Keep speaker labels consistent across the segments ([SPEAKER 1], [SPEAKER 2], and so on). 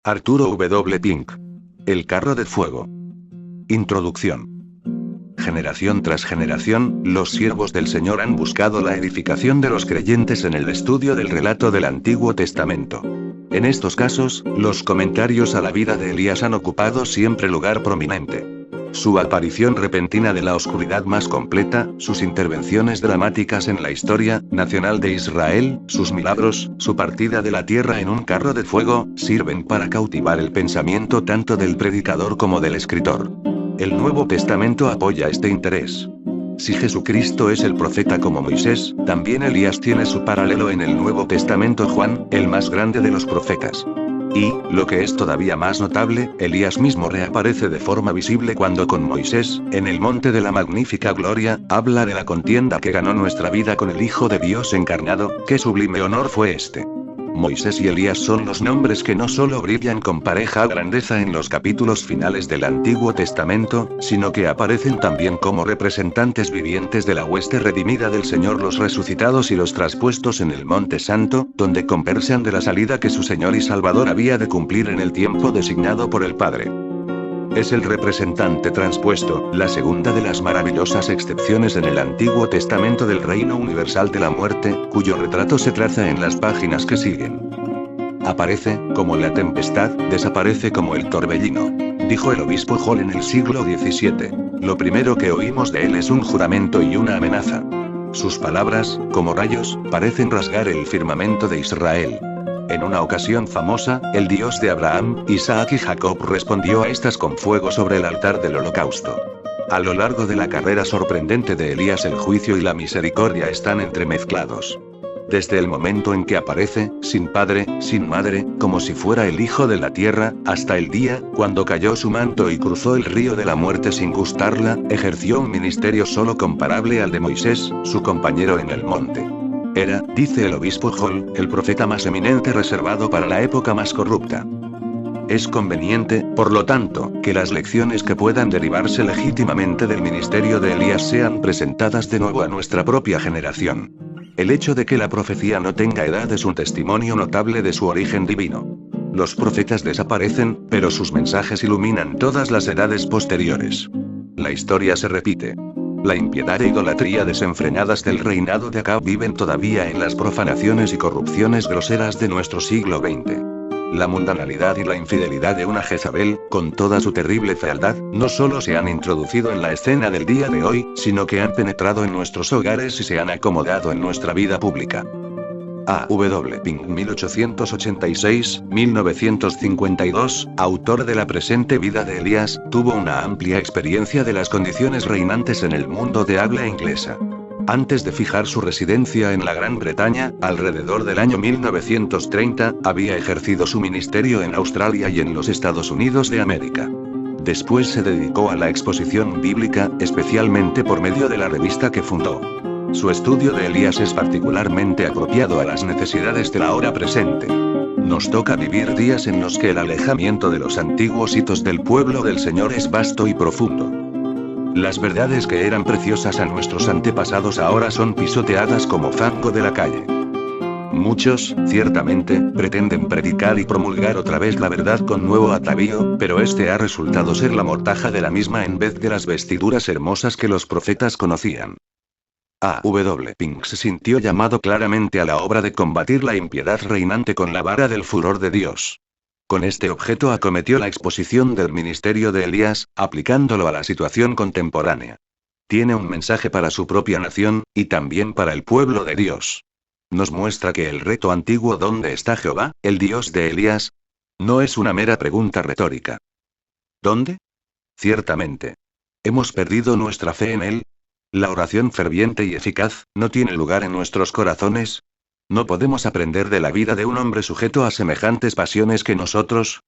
[SPEAKER 1] Arturo W. Pink. El carro de fuego. Introducción. Generación tras generación, los siervos del Señor han buscado la edificación de los creyentes en el estudio del relato del Antiguo Testamento. En estos casos, los comentarios a la vida de Elías han ocupado siempre lugar prominente. Su aparición repentina de la oscuridad más completa, sus intervenciones dramáticas en la historia nacional de Israel, sus milagros, su partida de la tierra en un carro de fuego, sirven para cautivar el pensamiento tanto del predicador como del escritor. El Nuevo Testamento apoya este interés. Si Jesucristo es el profeta como Moisés, también Elías tiene su paralelo en el Nuevo Testamento, Juan, el más grande de los profetas. Y, lo que es todavía más notable, Elías mismo reaparece de forma visible cuando con Moisés, en el monte de la magnífica gloria, habla de la contienda que ganó nuestra vida con el Hijo de Dios encarnado. ¡Qué sublime honor fue este! Moisés y Elías son los nombres que no solo brillan con pareja grandeza en los capítulos finales del Antiguo Testamento, sino que aparecen también como representantes vivientes de la hueste redimida del Señor, los resucitados y los traspuestos en el Monte Santo, donde conversan de la salida que su Señor y Salvador había de cumplir en el tiempo designado por el Padre. Es el representante transpuesto, la segunda de las maravillosas excepciones en el Antiguo Testamento del reino universal de la muerte, cuyo retrato se traza en las páginas que siguen. Aparece, como la tempestad, desaparece como el torbellino, dijo el obispo Hall en el siglo XVII. Lo primero que oímos de él es un juramento y una amenaza. Sus palabras, como rayos, parecen rasgar el firmamento de Israel. En una ocasión famosa, el Dios de Abraham, Isaac y Jacob respondió a estas con fuego sobre el altar del holocausto. A lo largo de la carrera sorprendente de Elías, el juicio y la misericordia están entremezclados. Desde el momento en que aparece, sin padre, sin madre, como si fuera el hijo de la tierra, hasta el día, cuando cayó su manto y cruzó el río de la muerte sin gustarla, ejerció un ministerio solo comparable al de Moisés, su compañero en el monte. Era, dice el obispo Hall, el profeta más eminente reservado para la época más corrupta. Es conveniente, por lo tanto, que las lecciones que puedan derivarse legítimamente del ministerio de Elías sean presentadas de nuevo a nuestra propia generación. El hecho de que la profecía no tenga edad es un testimonio notable de su origen divino. Los profetas desaparecen, pero sus mensajes iluminan todas las edades posteriores. La historia se repite. La impiedad e idolatría desenfrenadas del reinado de Acab viven todavía en las profanaciones y corrupciones groseras de nuestro siglo XX. La mundanalidad y la infidelidad de una Jezabel, con toda su terrible fealdad, no solo se han introducido en la escena del día de hoy, sino que han penetrado en nuestros hogares y se han acomodado en nuestra vida pública. A. W. Pink, 1886-1952, autor de La presente vida de Elías, tuvo una amplia experiencia de las condiciones reinantes en el mundo de habla inglesa. Antes de fijar su residencia en la Gran Bretaña, alrededor del año 1930, había ejercido su ministerio en Australia y en los Estados Unidos de América. Después se dedicó a la exposición bíblica, especialmente por medio de la revista que fundó. Su estudio de Elías es particularmente apropiado a las necesidades de la hora presente. Nos toca vivir días en los que el alejamiento de los antiguos hitos del pueblo del Señor es vasto y profundo. Las verdades que eran preciosas a nuestros antepasados ahora son pisoteadas como fango de la calle. Muchos, ciertamente, pretenden predicar y promulgar otra vez la verdad con nuevo atavío, pero este ha resultado ser la mortaja de la misma en vez de las vestiduras hermosas que los profetas conocían. A. W. Pink se sintió llamado claramente a la obra de combatir la impiedad reinante con la vara del furor de Dios. Con este objeto acometió la exposición del ministerio de Elías, aplicándolo a la situación contemporánea. Tiene un mensaje para su propia nación, y también para el pueblo de Dios. Nos muestra que el reto antiguo ¿dónde está Jehová, el Dios de Elías? No es una mera pregunta retórica. ¿Dónde? Ciertamente. ¿Hemos perdido nuestra fe en él? ¿La oración ferviente y eficaz no tiene lugar en nuestros corazones? ¿No podemos aprender de la vida de un hombre sujeto a semejantes pasiones que nosotros?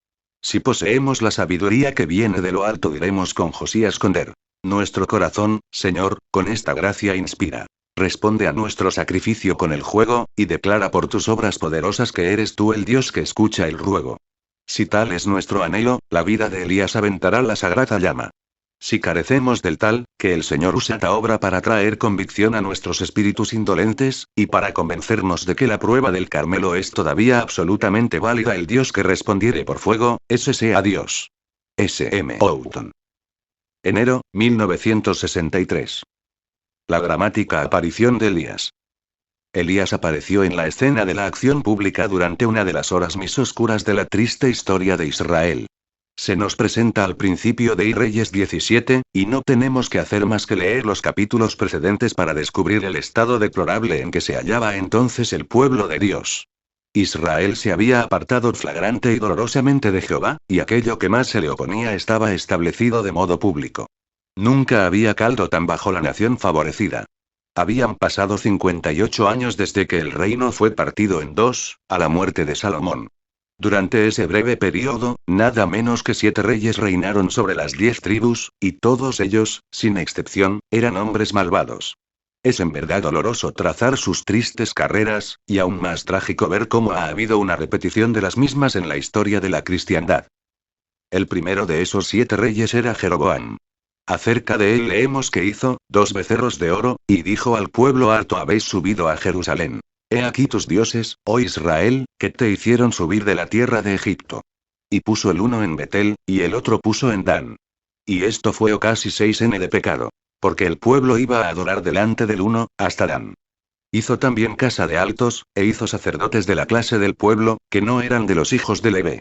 [SPEAKER 1] Si poseemos la sabiduría que viene de lo alto, diremos con Josías Conder: nuestro corazón, Señor, con esta gracia inspira. Responde a nuestro sacrificio con el juego, y declara por tus obras poderosas que eres tú el Dios que escucha el ruego. Si tal es nuestro anhelo, la vida de Elías aventará la sagrada llama. Si carecemos del tal, que el Señor usa esta obra para traer convicción a nuestros espíritus indolentes, y para convencernos de que la prueba del Carmelo es todavía absolutamente válida, el Dios que respondiere por fuego, ese sea Dios. S. M. Houghton. Enero, 1963. La dramática aparición de Elías. Elías apareció en la escena de la acción pública durante una de las horas más oscuras de la triste historia de Israel. Se nos presenta al principio de Reyes 17, y no tenemos que hacer más que leer los capítulos precedentes para descubrir el estado deplorable en que se hallaba entonces el pueblo de Dios. Israel se había apartado flagrante y dolorosamente de Jehová, y aquello que más se le oponía estaba establecido de modo público. Nunca había caldo tan bajo la nación favorecida. Habían pasado 58 años desde que el reino fue partido en dos, a la muerte de Salomón. Durante ese breve periodo, nada menos que 7 reyes reinaron sobre las 10 tribus, y todos ellos, sin excepción, eran hombres malvados. Es en verdad doloroso trazar sus tristes carreras, y aún más trágico ver cómo ha habido una repetición de las mismas en la historia de la cristiandad. El primero de esos 7 reyes era Jeroboam. Acerca de él leemos que hizo 2 becerros de oro, y dijo al pueblo: harto habéis subido a Jerusalén. He aquí tus dioses, oh Israel, que te hicieron subir de la tierra de Egipto. Y puso el uno en Betel, y el otro puso en Dan. Y esto fue casi 6 años de pecado. Porque el pueblo iba a adorar delante del uno, hasta Dan. Hizo también casa de altos, e hizo sacerdotes de la clase del pueblo, que no eran de los hijos de Leví.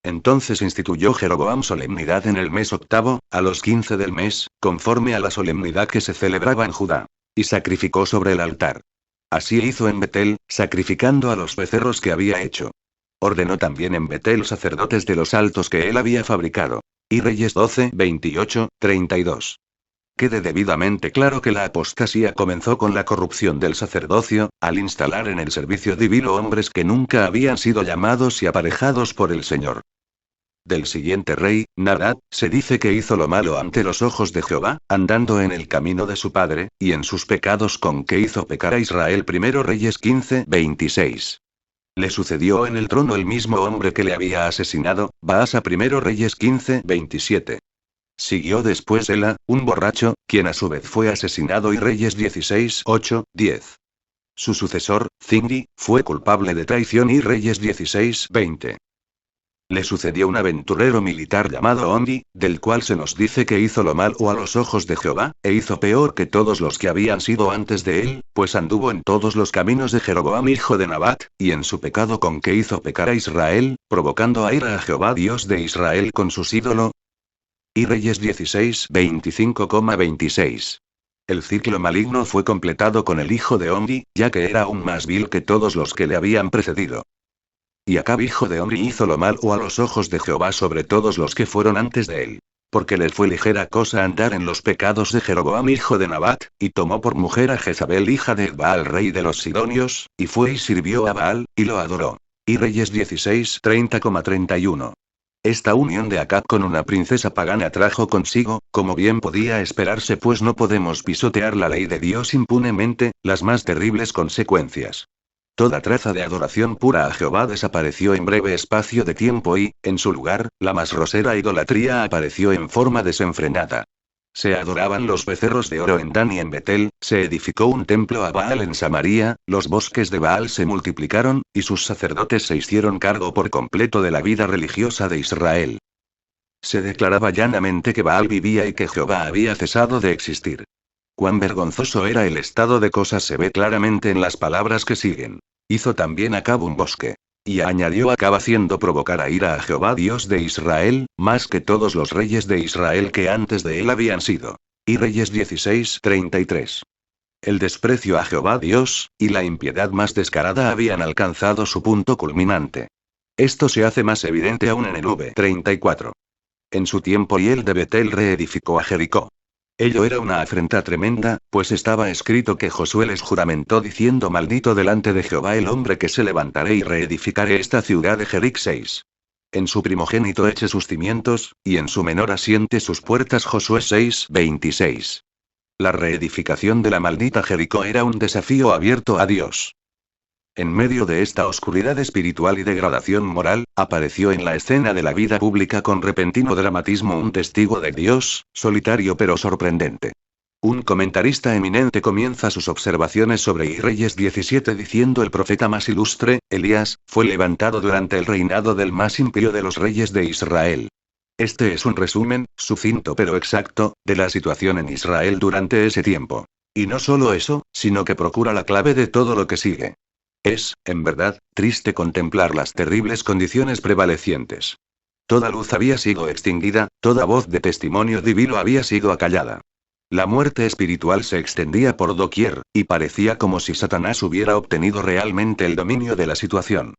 [SPEAKER 1] Entonces instituyó Jeroboam solemnidad en el mes 8, a los 15 del mes, conforme a la solemnidad que se celebraba en Judá. Y sacrificó sobre el altar. Así hizo en Betel, sacrificando a los becerros que había hecho. Ordenó también en Betel sacerdotes de los altos que él había fabricado. Y Reyes 12, 28, 32. Quede debidamente claro que la apostasía comenzó con la corrupción del sacerdocio, al instalar en el servicio divino hombres que nunca habían sido llamados y aparejados por el Señor. Del siguiente rey, Nadab, se dice que hizo lo malo ante los ojos de Jehová, andando en el camino de su padre, y en sus pecados con que hizo pecar a Israel. Primero Reyes 15, 26. Le sucedió en el trono el mismo hombre que le había asesinado, Baasa. Primero Reyes 15, 27. Siguió después Ela, un borracho, quien a su vez fue asesinado. Y Reyes 16, 8, 10. Su sucesor, Zimri, fue culpable de traición. Y Reyes 16, 20. Le sucedió un aventurero militar llamado Omri, del cual se nos dice que hizo lo malo a los ojos de Jehová, e hizo peor que todos los que habían sido antes de él, pues anduvo en todos los caminos de Jeroboam hijo de Nabat, y en su pecado con que hizo pecar a Israel, provocando a ira a Jehová Dios de Israel con sus ídolos. Y Reyes 16, 25,26. El ciclo maligno fue completado con el hijo de Omri, ya que era aún más vil que todos los que le habían precedido. Y Acab hijo de Omri hizo lo malo a los ojos de Jehová sobre todos los que fueron antes de él. Porque les fue ligera cosa andar en los pecados de Jeroboam hijo de Nabat, y tomó por mujer a Jezabel hija de Baal rey de los Sidonios, y fue y sirvió a Baal, y lo adoró. Y Reyes 16, 30,31. Esta unión de Acab con una princesa pagana trajo consigo, como bien podía esperarse, pues no podemos pisotear la ley de Dios impunemente, las más terribles consecuencias. Toda traza de adoración pura a Jehová desapareció en breve espacio de tiempo y, en su lugar, la más grosera idolatría apareció en forma desenfrenada. Se adoraban los becerros de oro en Dan y en Betel, se edificó un templo a Baal en Samaria, los bosques de Baal se multiplicaron, y sus sacerdotes se hicieron cargo por completo de la vida religiosa de Israel. Se declaraba llanamente que Baal vivía y que Jehová había cesado de existir. Cuán vergonzoso era el estado de cosas se ve claramente en las palabras que siguen. Hizo también Acab un bosque. Y añadió Acab haciendo provocar a ira a Jehová Dios de Israel, más que todos los reyes de Israel que antes de él habían sido. Y Reyes 16, 33. El desprecio a Jehová Dios, y la impiedad más descarada habían alcanzado su punto culminante. Esto se hace más evidente aún en el v34. En su tiempo Hiel de Betel reedificó a Jericó. Ello era una afrenta tremenda, pues estaba escrito que Josué les juramentó diciendo: maldito delante de Jehová el hombre que se levantaré y reedificaré esta ciudad de Jeric 6. En su primogénito eche sus cimientos, y en su menor asiente sus puertas. Josué 6, 26. La reedificación de la maldita Jericó era un desafío abierto a Dios. En medio de esta oscuridad espiritual y degradación moral, apareció en la escena de la vida pública con repentino dramatismo un testigo de Dios, solitario pero sorprendente. Un comentarista eminente comienza sus observaciones sobre Reyes 17 diciendo: el profeta más ilustre, Elías, fue levantado durante el reinado del más impío de los reyes de Israel. Este es un resumen, sucinto pero exacto, de la situación en Israel durante ese tiempo. Y no solo eso, sino que procura la clave de todo lo que sigue. Es, en verdad, triste contemplar las terribles condiciones prevalecientes. Toda luz había sido extinguida, toda voz de testimonio divino había sido acallada. La muerte espiritual se extendía por doquier, y parecía como si Satanás hubiera obtenido realmente el dominio de la situación.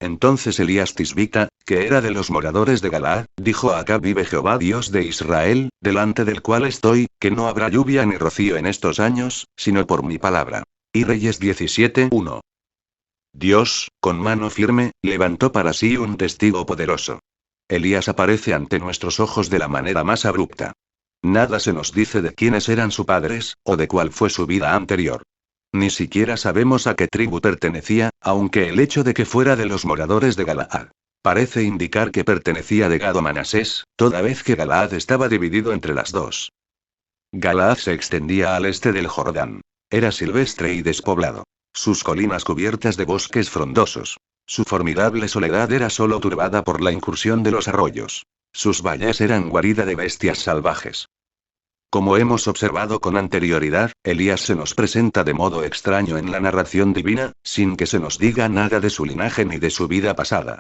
[SPEAKER 1] Entonces Elías Tisbita, que era de los moradores de Galaad, dijo a Acab: vive Jehová Dios de Israel, delante del cual estoy, que no habrá lluvia ni rocío en estos años, sino por mi palabra. Y Reyes 17:1. Dios, con mano firme, levantó para sí un testigo poderoso. Elías aparece ante nuestros ojos de la manera más abrupta. Nada se nos dice de quiénes eran sus padres, o de cuál fue su vida anterior. Ni siquiera sabemos a qué tribu pertenecía, aunque el hecho de que fuera de los moradores de Galaad parece indicar que pertenecía de Gad o Manasés, toda vez que Galaad estaba dividido entre las dos. Galaad se extendía al este del Jordán. Era silvestre y despoblado. Sus colinas cubiertas de bosques frondosos. Su formidable soledad era solo turbada por la incursión de los arroyos. Sus valles eran guarida de bestias salvajes. Como hemos observado con anterioridad, Elías se nos presenta de modo extraño en la narración divina, sin que se nos diga nada de su linaje ni de su vida pasada.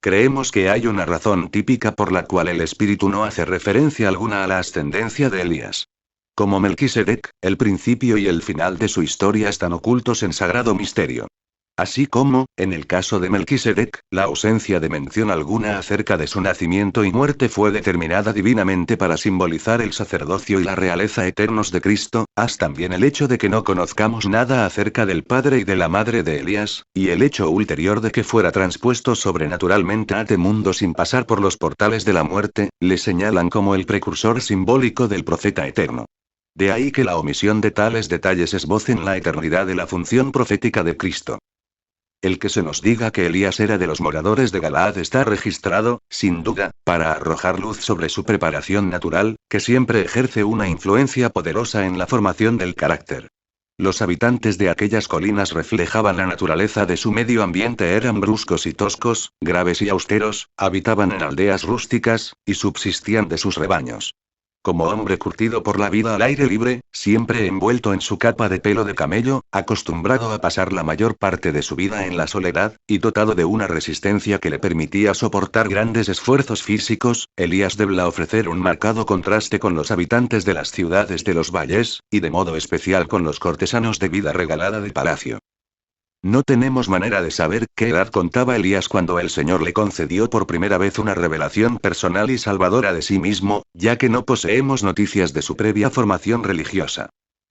[SPEAKER 1] Creemos que hay una razón típica por la cual el Espíritu no hace referencia alguna a la ascendencia de Elías. Como Melquisedec, el principio y el final de su historia están ocultos en sagrado misterio. Así como, en el caso de Melquisedec, la ausencia de mención alguna acerca de su nacimiento y muerte fue determinada divinamente para simbolizar el sacerdocio y la realeza eternos de Cristo, haz también el hecho de que no conozcamos nada acerca del padre y de la madre de Elías, y el hecho ulterior de que fuera transpuesto sobrenaturalmente a este mundo sin pasar por los portales de la muerte, le señalan como el precursor simbólico del profeta eterno. De ahí que la omisión de tales detalles esbocen la eternidad de la función profética de Cristo. El que se nos diga que Elías era de los moradores de Galaad está registrado, sin duda, para arrojar luz sobre su preparación natural, que siempre ejerce una influencia poderosa en la formación del carácter. Los habitantes de aquellas colinas reflejaban la naturaleza de su medio ambiente, eran bruscos y toscos, graves y austeros, habitaban en aldeas rústicas, y subsistían de sus rebaños. Como hombre curtido por la vida al aire libre, siempre envuelto en su capa de pelo de camello, acostumbrado a pasar la mayor parte de su vida en la soledad, y dotado de una resistencia que le permitía soportar grandes esfuerzos físicos, Elías debía ofrecer un marcado contraste con los habitantes de las ciudades de los valles, y de modo especial con los cortesanos de vida regalada de palacio. No tenemos manera de saber qué edad contaba Elías cuando el Señor le concedió por primera vez una revelación personal y salvadora de sí mismo, ya que no poseemos noticias de su previa formación religiosa.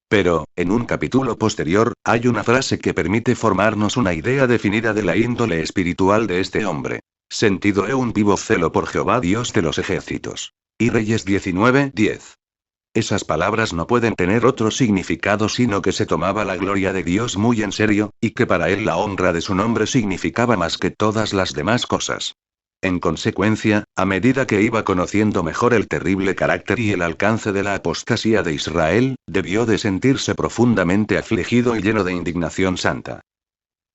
[SPEAKER 1] Pero, en un capítulo posterior, hay una frase que permite formarnos una idea definida de la índole espiritual de este hombre. Sentido he un vivo celo por Jehová Dios de los ejércitos. Y Reyes 19:10. Esas palabras no pueden tener otro significado sino que se tomaba la gloria de Dios muy en serio, y que para él la honra de su nombre significaba más que todas las demás cosas. En consecuencia, a medida que iba conociendo mejor el terrible carácter y el alcance de la apostasía de Israel, debió de sentirse profundamente afligido y lleno de indignación santa.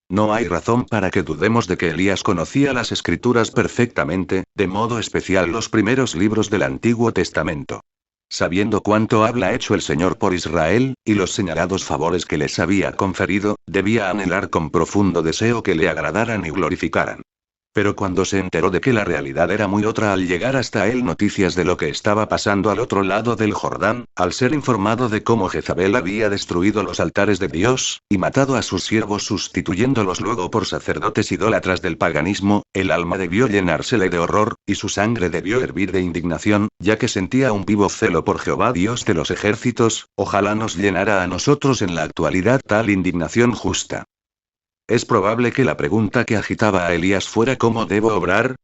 [SPEAKER 1] No hay razón para que dudemos de que Elías conocía las Escrituras perfectamente, de modo especial los primeros libros del Antiguo Testamento. Sabiendo cuánto habla hecho el Señor por Israel, y los señalados favores que les había conferido, debía anhelar con profundo deseo que le agradaran y glorificaran. Pero cuando se enteró de que la realidad era muy otra al llegar hasta él noticias de lo que estaba pasando al otro lado del Jordán, al ser informado de cómo Jezabel había destruido los altares de Dios, y matado a sus siervos sustituyéndolos luego por sacerdotes idólatras del paganismo, el alma debió llenársele de horror, y su sangre debió hervir de indignación, ya que sentía un vivo celo por Jehová Dios de los ejércitos. Ojalá nos llenara a nosotros en la actualidad tal indignación justa. Es probable que la pregunta que agitaba a Elías fuera: ¿cómo debo obrar?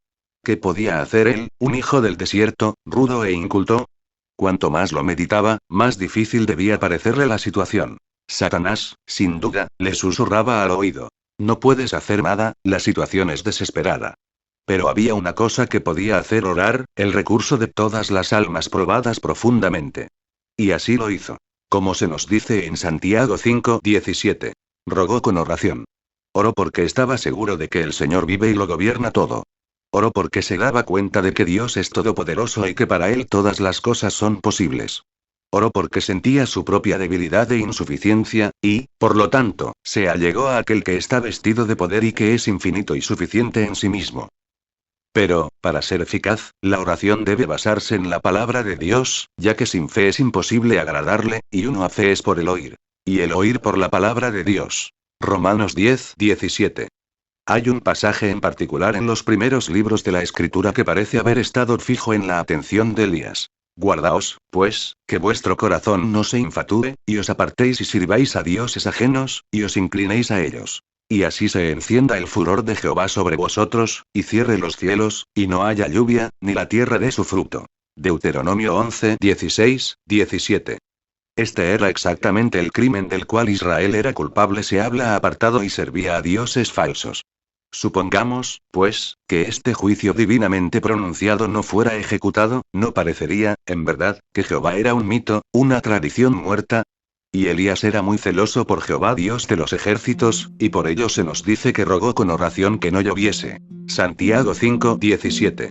[SPEAKER 1] ¿Qué podía hacer él, un hijo del desierto, rudo e inculto? Cuanto más lo meditaba, más difícil debía parecerle la situación. Satanás, sin duda, le susurraba al oído: No puedes hacer nada, la situación es desesperada. Pero había una cosa que podía hacer: orar, el recurso de todas las almas probadas profundamente. Y así lo hizo. Como se nos dice en Santiago 5:17. Rogó con oración. Oró porque estaba seguro de que el Señor vive y lo gobierna todo. Oró porque se daba cuenta de que Dios es todopoderoso y que para él todas las cosas son posibles. Oró porque sentía su propia debilidad e insuficiencia, y, por lo tanto, se allegó a aquel que está vestido de poder y que es infinito y suficiente en sí mismo. Pero, para ser eficaz, la oración debe basarse en la palabra de Dios, ya que sin fe es imposible agradarle, y uno a fe es por el oír. Y el oír por la palabra de Dios. Romanos 10:17. Hay un pasaje en particular en los primeros libros de la Escritura que parece haber estado fijo en la atención de Elías. Guardaos, pues, que vuestro corazón no se infatúe, y os apartéis y sirváis a dioses ajenos, y os inclinéis a ellos. Y así se encienda el furor de Jehová sobre vosotros, y cierre los cielos, y no haya lluvia, ni la tierra dé su fruto. Deuteronomio 11:16-17. Este era exactamente el crimen del cual Israel era culpable: se había apartado y servía a dioses falsos. Supongamos, pues, que este juicio divinamente pronunciado no fuera ejecutado, ¿no parecería, en verdad, que Jehová era un mito, una tradición muerta? Y Elías era muy celoso por Jehová Dios de los ejércitos, y por ello se nos dice que rogó con oración que no lloviese. Santiago 5:17.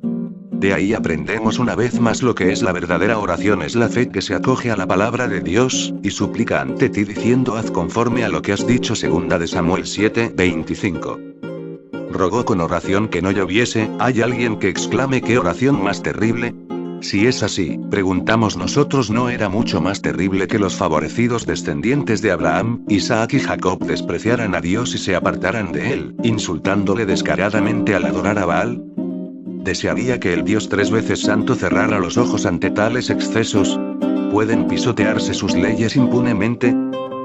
[SPEAKER 1] De ahí aprendemos una vez más lo que es la verdadera oración: es la fe que se acoge a la palabra de Dios, y suplica ante ti diciendo: haz conforme a lo que has dicho. Segunda de Samuel 7:25. Rogó con oración que no lloviese. ¿Hay alguien que exclame qué oración más terrible? Si es así, preguntamos nosotros, ¿no era mucho más terrible que los favorecidos descendientes de Abraham, Isaac y Jacob despreciaran a Dios y se apartaran de él, insultándole descaradamente al adorar a Baal? ¿Desearía que el Dios 3 veces santo cerrara los ojos ante tales excesos? ¿Pueden pisotearse sus leyes impunemente?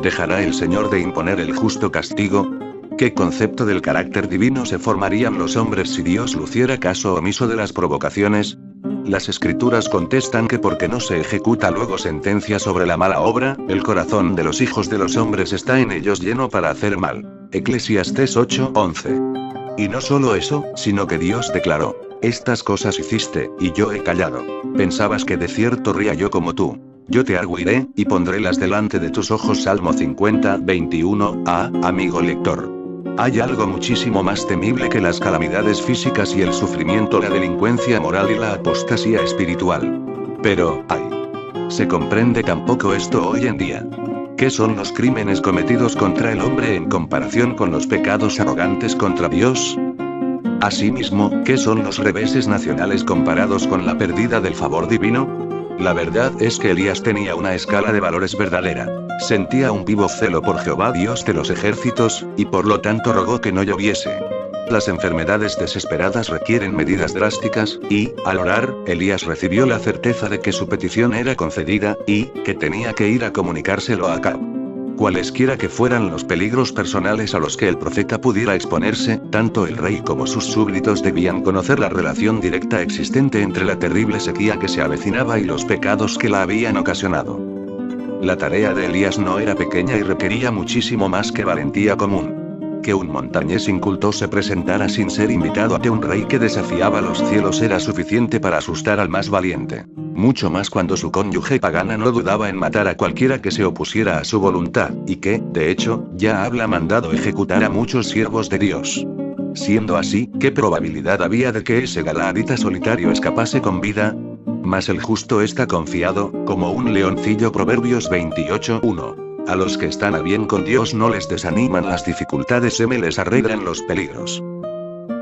[SPEAKER 1] ¿Dejará el Señor de imponer el justo castigo? ¿Qué concepto del carácter divino se formarían los hombres si Dios luciera caso omiso de las provocaciones? Las Escrituras contestan que porque no se ejecuta luego sentencia sobre la mala obra, el corazón de los hijos de los hombres está en ellos lleno para hacer mal. Eclesiastés 8:11. Y no solo eso, sino que Dios declaró: estas cosas hiciste, y yo he callado. Pensabas que de cierto ría yo como tú. Yo te arguiré, y pondrélas delante de tus ojos. Salmo 50:21. Amigo lector. Hay algo muchísimo más temible que las calamidades físicas y el sufrimiento: la delincuencia moral y la apostasía espiritual. Pero, ay, ¿se comprende tampoco esto hoy en día? ¿Qué son los crímenes cometidos contra el hombre en comparación con los pecados arrogantes contra Dios? Asimismo, ¿qué son los reveses nacionales comparados con la pérdida del favor divino? La verdad es que Elías tenía una escala de valores verdadera. Sentía un vivo celo por Jehová Dios de los ejércitos, y por lo tanto rogó que no lloviese. Las enfermedades desesperadas requieren medidas drásticas, y, al orar, Elías recibió la certeza de que su petición era concedida, y que tenía que ir a comunicárselo a Acab. Cualesquiera que fueran los peligros personales a los que el profeta pudiera exponerse, tanto el rey como sus súbditos debían conocer la relación directa existente entre la terrible sequía que se avecinaba y los pecados que la habían ocasionado. La tarea de Elías no era pequeña y requería muchísimo más que valentía común. Que un montañés inculto se presentara sin ser invitado ante un rey que desafiaba los cielos era suficiente para asustar al más valiente. Mucho más cuando su cónyuge pagana no dudaba en matar a cualquiera que se opusiera a su voluntad, y que, de hecho, ya había mandado ejecutar a muchos siervos de Dios. Siendo así, ¿qué probabilidad había de que ese galaadita solitario escapase con vida? Mas el justo está confiado, como un leoncillo. Proverbios 28:1. A los que están a bien con Dios no les desaniman las dificultades, se me les arreglan los peligros.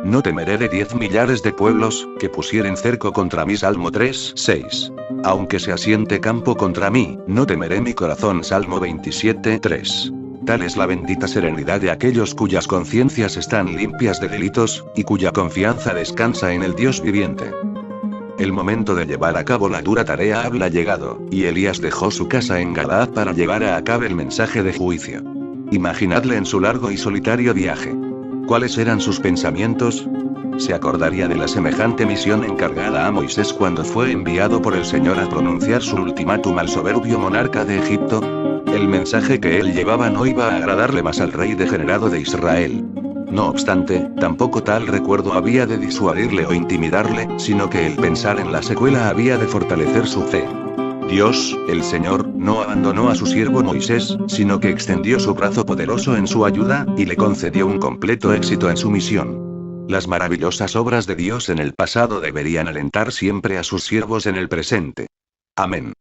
[SPEAKER 1] No temeré de 10 millares de pueblos, que pusieren cerco contra mí. Salmo 3:6. Aunque se asiente campo contra mí, no temeré mi corazón. Salmo 27:3. Tal es la bendita serenidad de aquellos cuyas conciencias están limpias de delitos, y cuya confianza descansa en el Dios viviente. El momento de llevar a cabo la dura tarea había llegado, y Elías dejó su casa en Galaad para llevar a cabo el mensaje de juicio. Imaginadle en su largo y solitario viaje. ¿Cuáles eran sus pensamientos? ¿Se acordaría de la semejante misión encargada a Moisés cuando fue enviado por el Señor a pronunciar su ultimátum al soberbio monarca de Egipto? El mensaje que él llevaba no iba a agradarle más al rey degenerado de Israel. No obstante, tampoco tal recuerdo había de disuadirle o intimidarle, sino que el pensar en la secuela había de fortalecer su fe. Dios, el Señor, no abandonó a su siervo Moisés, sino que extendió su brazo poderoso en su ayuda, y le concedió un completo éxito en su misión. Las maravillosas obras de Dios en el pasado deberían alentar siempre a sus siervos en el presente. Amén.